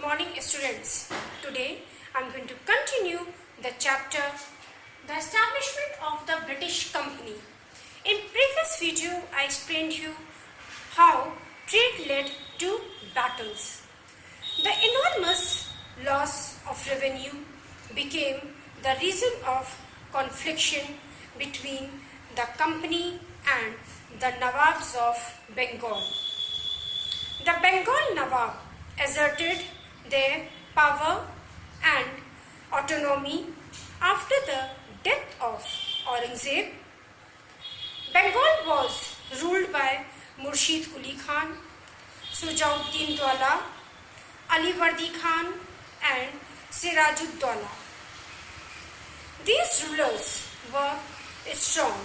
morning students. Today I am going to continue the chapter The Establishment of the British Company. In previous video I explained you how trade led to battles. The enormous loss of revenue became the reason of confliction between the company and the Nawabs of Bengal. The Bengal Nawab asserted their power and autonomy after the death of Aurangzeb. Bengal was ruled by Murshid Quli Khan, Sujauddin Dawla, Ali Vardi Khan and Sirajud-Dawla. These rulers were strong.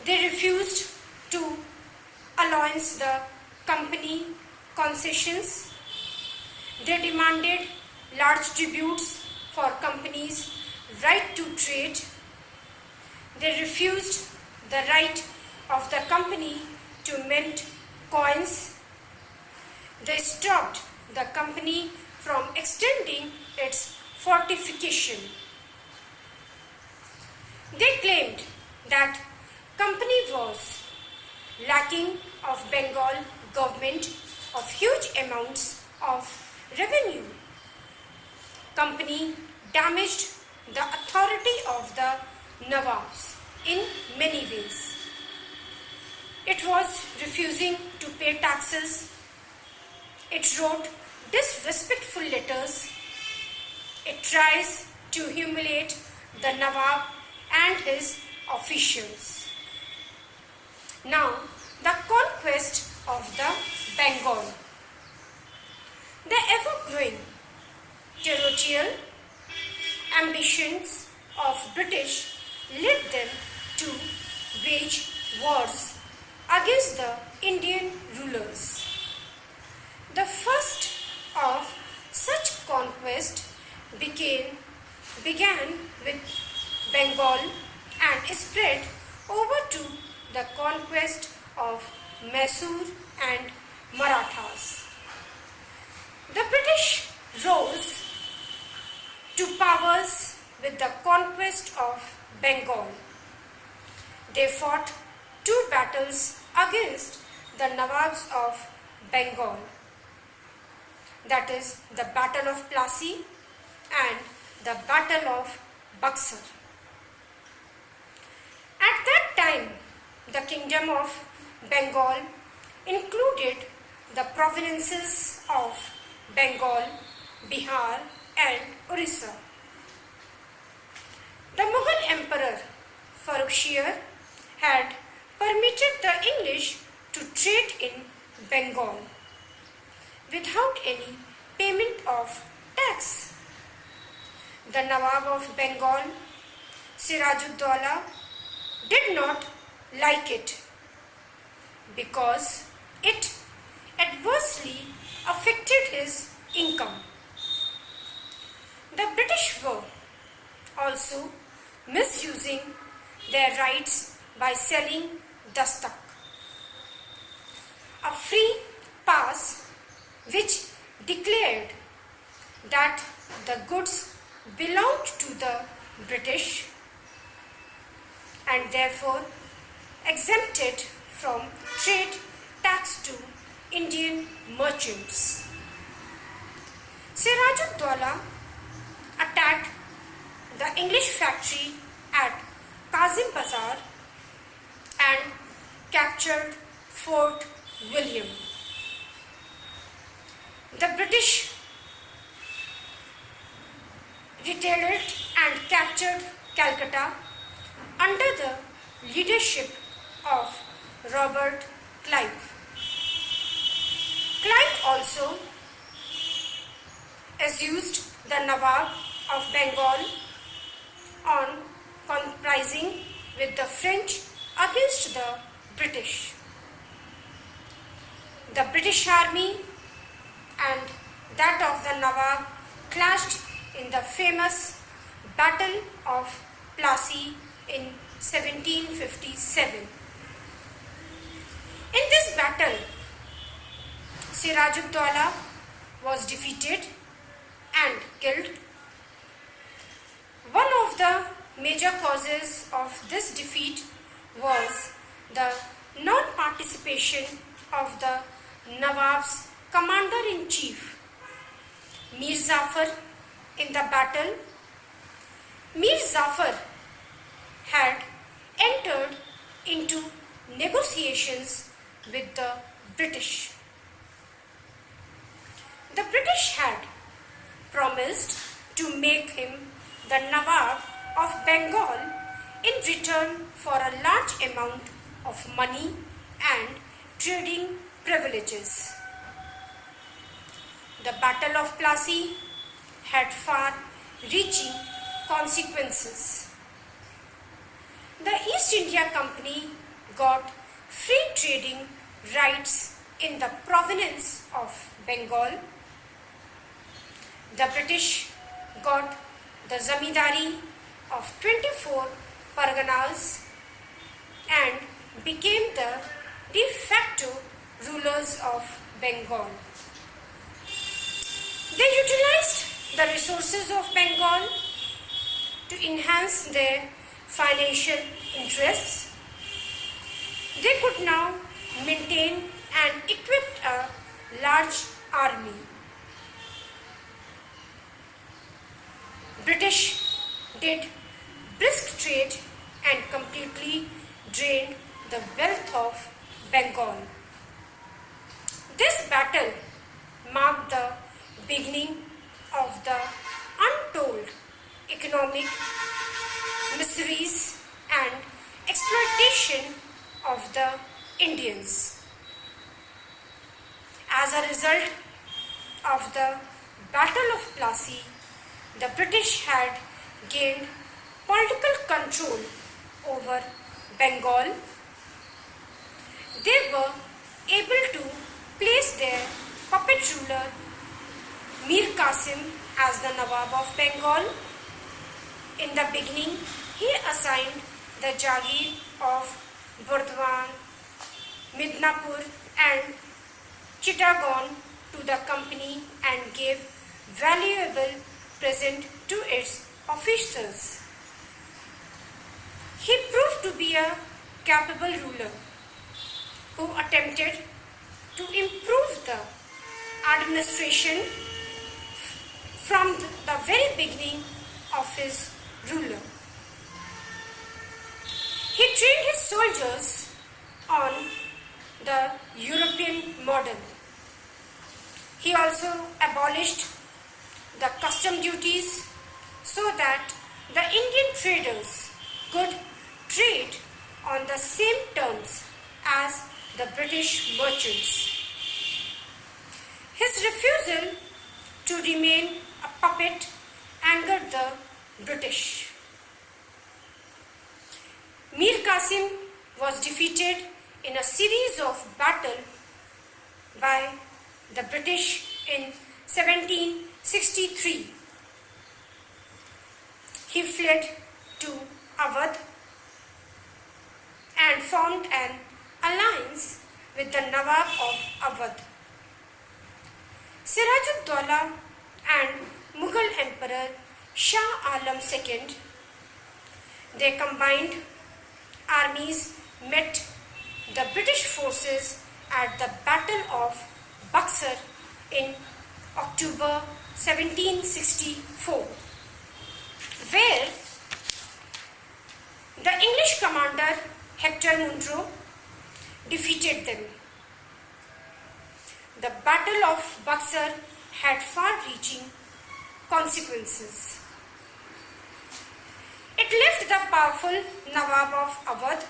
They refused to allowance the company concessions. They demanded large tributes for companies' right to trade. They refused the right of the company to mint coins. They stopped the company from extending its fortification. They claimed that company was lacking of Bengal government of huge amounts of revenue. Company damaged the authority of the Nawabs in many ways. It was refusing to pay taxes. It wrote disrespectful letters. It tries to humiliate the Nawab and his officials. Now, the conquest of the Bengal. The ever-growing territorial ambitions of British led them to wage wars against the Indian rulers. The first of such conquest began with Bengal and spread over to the conquest of Mysore and Marathas. The British rose to powers with the conquest of Bengal. They fought two battles against the Nawabs of Bengal, that is the Battle of Plassey and the Battle of Buxar. At that time, the Kingdom of Bengal included the provinces of Bengal, Bihar and Orissa. The Mughal Emperor Farrukhsiyar had permitted the English to trade in Bengal without any payment of tax. The Nawab of Bengal, Sirajud-Dawla, did not like it because it adversely affected his income. The British were also misusing their rights by selling dastak, a free pass which declared that the goods belonged to the British and therefore exempted from trade tax to Indian merchants. Sirajud-Dawla attacked the English factory at Kazim Bazar and captured Fort William. The British retreated and captured Calcutta under the leadership of Robert Clive. Clive also accused the Nawab of Bengal on comprising with the French against the British. The British army and that of the Nawab clashed in the famous Battle of Plassey in 1757. In this battle, Sirajud-Dawla was defeated and killed. One of the major causes of this defeat was the non-participation of the Nawab's commander-in-chief, Mir Zafar, in the battle. Mir Zafar had entered into negotiations with the British. The British had promised to make him the Nawab of Bengal in return for a large amount of money and trading privileges. The Battle of Plassey had far-reaching consequences. The East India Company got free trading rights in the province of Bengal. The British got the zamindari of 24 parganas and became the de facto rulers of Bengal. They utilized the resources of Bengal to enhance their financial interests. They could now maintain and equip a large army. British did brisk trade and completely drained the wealth of Bengal. This battle marked the beginning of the untold economic miseries and exploitation of the Indians. As a result of the Battle of Plassey, the British had gained political control over Bengal. They were able to place their puppet ruler Mir Qasim as the Nawab of Bengal. In the beginning, he assigned the Jagir of Burdwan, Midnapur and Chittagong to the company and gave valuable present to its officers. He proved to be a capable ruler who attempted to improve the administration from the very beginning of his ruler. He trained his soldiers on the European model. He also abolished the custom duties so that the Indian traders could trade on the same terms as the British merchants. His refusal to remain a puppet angered the British. Mir Qasim was defeated in a series of battles by the British in 1763. He fled to Awadh and formed an alliance with the Nawab of Awadh. Siraj-ud-Dawla and Mughal Emperor Shah Alam II, their combined armies met the British forces at the Battle of Buxar in October 1764, where the English commander Hector Munro defeated them. The Battle of Buxar had far-reaching consequences. It left the powerful Nawab of Awadh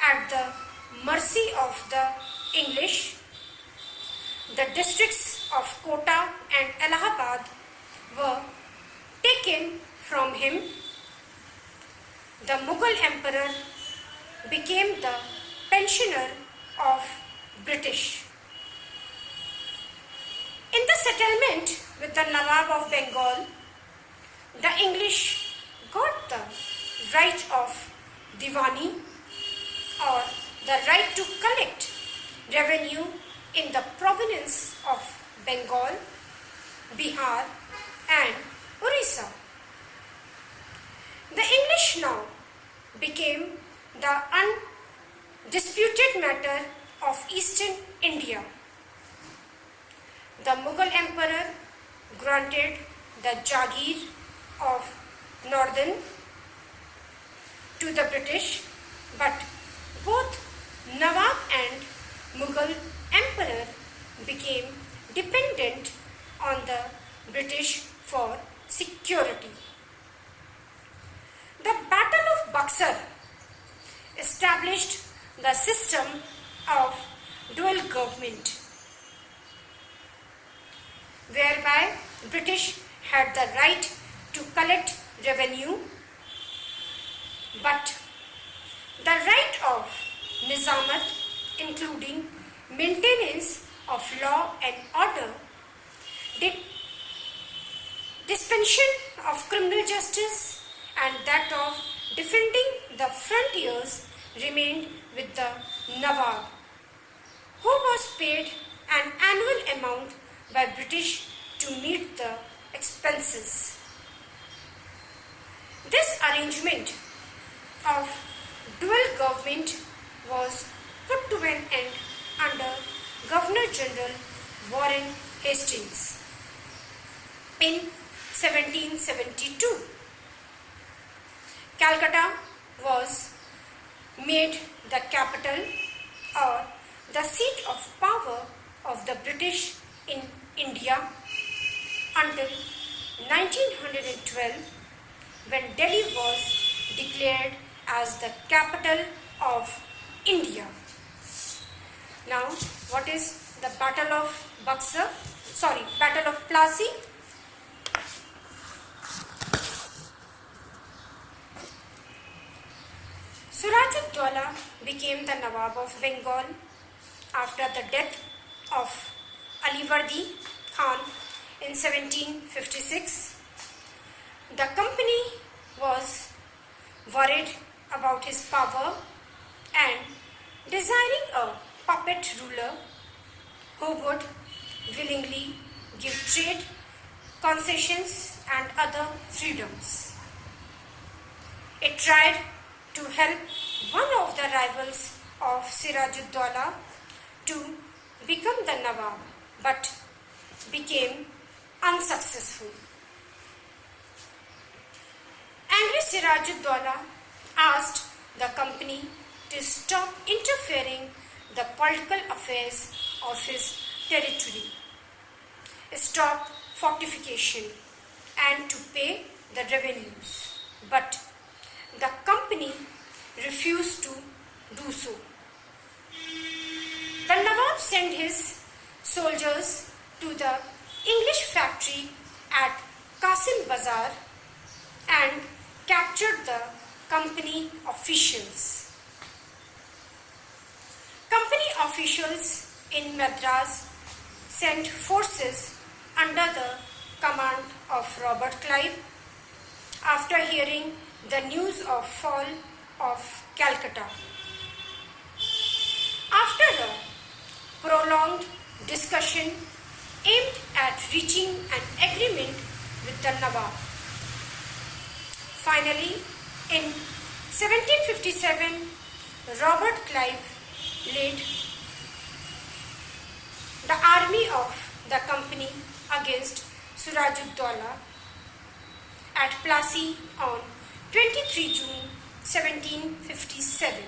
at the mercy of the English. The districts of Kota and Allahabad were taken from him. The Mughal emperor became the pensioner of British. In the settlement with the Nawab of Bengal, the English got the right of Diwani, or the right to collect revenue in the province of Bengal, Bihar and Orissa. The English now became the undisputed matter of Eastern India. The Mughal emperor granted the Jagir of Northern to the British, but both Nawab and Mughal emperor became dependent on the British for security. The Battle of Buxar established the system of dual government, whereby British had the right to collect revenue, but the right of Nizamat, including maintenance of law and order, dispensation of criminal justice, and that of defending the frontiers remained with the Nawab, who was paid an annual amount by British to meet the expenses. This arrangement of dual government was put to an end under Governor General Warren Hastings in 1772. Calcutta was made the capital or the seat of power of the British in India until 1912, when Delhi was declared as the capital of India. Now, what is the Battle of Battle of Plassey? Surajuddaula became the Nawab of Bengal after the death of Alivardi Khan in 1756. The company was worried about his power and desiring a puppet ruler who would willingly give trade, concessions and other freedoms. It tried to help one of the rivals of Sirajuddaula to become the Nawab, but became unsuccessful. Angry Sirajuddaula asked the company to stop interfering the political affairs of his territory, stop fortification and to pay the revenues. But the company refused to do so. The Nawab sent his soldiers to the English factory at Qasim Bazar and captured the company officials. Company officials in Madras sent forces under the command of Robert Clive after hearing the news of fall of Calcutta. After a prolonged discussion aimed at reaching an agreement with the Nawab, finally, in 1757, Robert Clive led the army of the company against Surajuddaula at Plassey on 23 June 1757.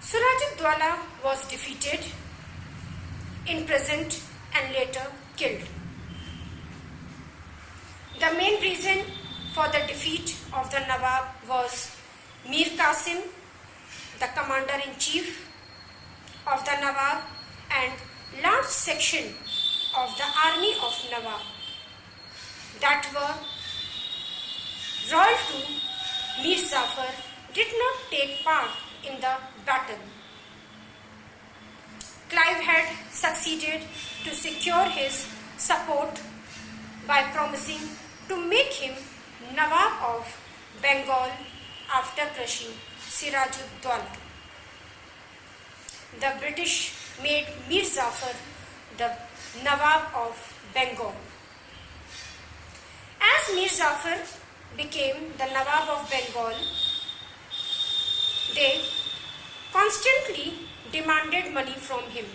Surajuddaula was defeated, imprisoned and later killed. The main reason for the defeat of the Nawab was Mir Qasim, the commander-in-chief of the Nawab, and large section of the army of Nawab that were loyal to Mir Zafar did not take part in the battle. Clive had succeeded to secure his support by promising to make him Nawab of Bengal after crushing Sirajuddaula. The British made Mir Zafar the Nawab of Bengal. As Mir Jafar became the Nawab of Bengal, they constantly demanded money from him.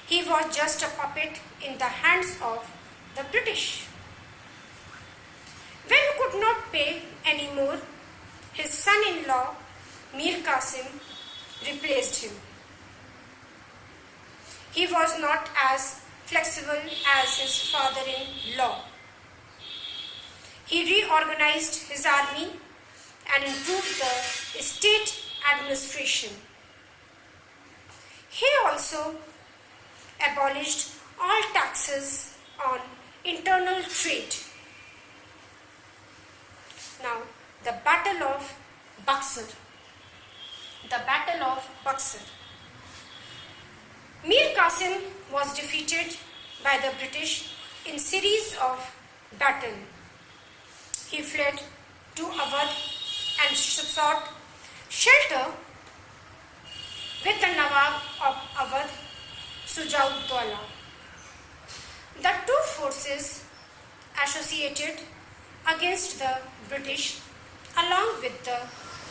He was just a puppet in the hands of the British. When he could not pay anymore, his son-in-law Mir Qasim replaced him. He was not as flexible as his father-in-law. He reorganized his army and improved the state administration. He also abolished all taxes on internal trade. Now, the Battle of Buxar. The Battle of Buxar. Mir Qasim was defeated by the British in series of battles. He fled to Awadh and sought shelter with the Nawab of Awadh, Sujaud-Dawla. The two forces associated against the British along with the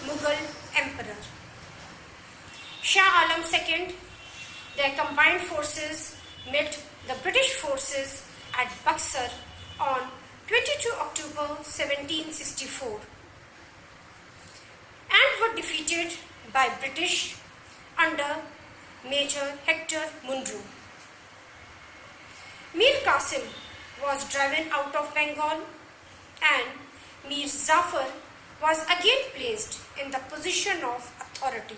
Mughal Emperor. Shah Alam II, their combined forces met the British forces at Buxar on 22 October 1764 and were defeated by British under Major Hector Munro. Mir Qasim was driven out of Bengal and Mir Jafar was again placed in the position of authority.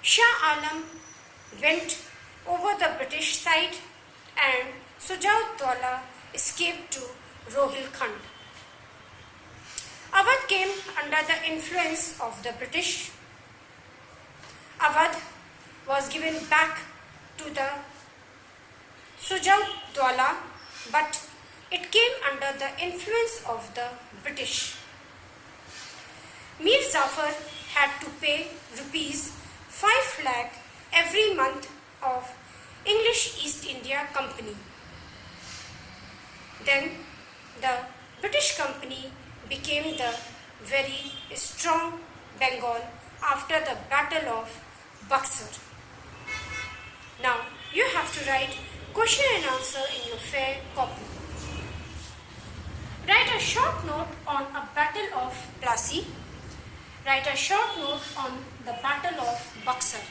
Shah Alam went over the British side and Sujaud-Dawla escaped to Rohilkhand. Awadh came under the influence of the British. Awadh was given back to the Sujaud-Dawla, but it came under the influence of the British. Mir Jafar had to pay rupees 5 lakh every month of English East India Company. Then the British Company became the very strong Bengal after the Battle of Buxar. Now you have to write question and answer in your fair copy. Write a short note on a Battle of Plassey. Write a short note on the Battle of Buxar.